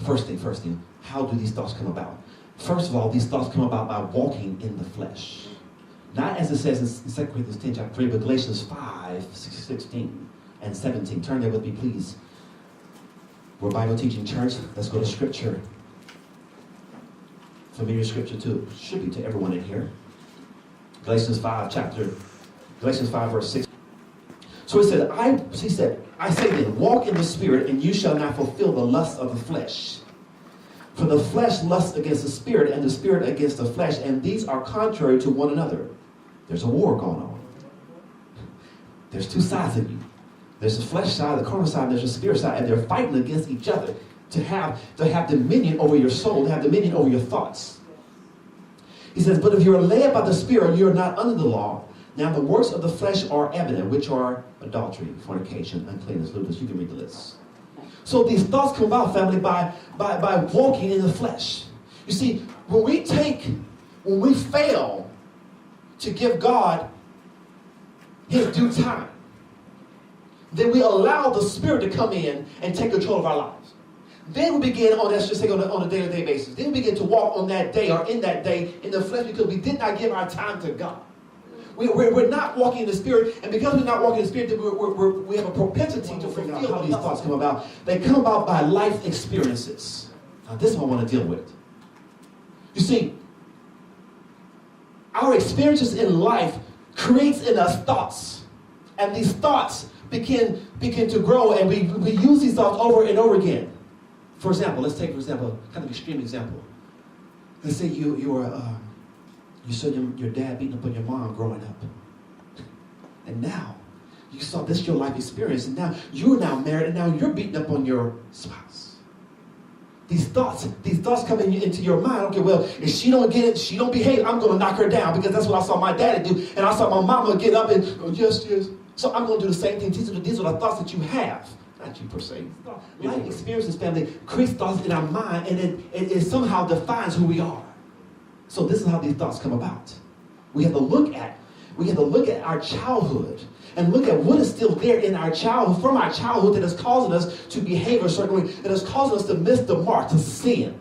First thing, how do these thoughts come about? First of all, these thoughts come about by walking in the flesh. Not as it says in 2 Corinthians 10, chapter 3, but Galatians 5, 16 and 17. Turn there with me, please. We're a Bible teaching church. Let's go to Scripture. Familiar Scripture too. Should be to everyone in here. Galatians 5, verse 6. So he said, I say then, walk in the Spirit, and you shall not fulfill the lust of the flesh. For the flesh lusts against the Spirit, and the Spirit against the flesh, and these are contrary to one another. There's a war going on. There's two sides of you. There's the flesh side, the carnal side, there's the spirit side, and they're fighting against each other to have dominion over your soul, to have dominion over your thoughts. He says, but if you are led by the Spirit, you are not under the law. Now the works of the flesh are evident, which are adultery, fornication, uncleanness, lewdness. You can read the list. So these thoughts come about, family, by walking in the flesh. You see, when we fail to give God his due time, then we allow the Spirit to come in and take control of our lives. Then we begin on a day-to-day basis. Then we begin to walk on that day or in that day in the flesh because we did not give our time to God. We're not walking in the Spirit, and because we're not walking in the Spirit, we have a propensity to fulfill how these thoughts come about. They come about by life experiences. Now, this is what I want to deal with. You see, our experiences in life creates in us thoughts, and these thoughts begin to grow, and we use these thoughts over and over again. For example, let's take, kind of extreme example. Let's say you saw your dad beating up on your mom growing up. And now, you saw this your life experience, and now you're now married, and now you're beating up on your spouse. These thoughts coming into your mind. Okay, well, if she don't get it, she don't behave, I'm going to knock her down because that's what I saw my daddy do, and I saw my mama get up and, oh, yes. So I'm going to do the same thing. These are the thoughts that you have. Not you per se. Life experiences, family, creates thoughts in our mind, and it somehow defines who we are. So this is how these thoughts come about. We have to look at our childhood and look at what is still there in our childhood, from our childhood, that is causing us to behave a certain way, that is causing us to miss the mark, to sin.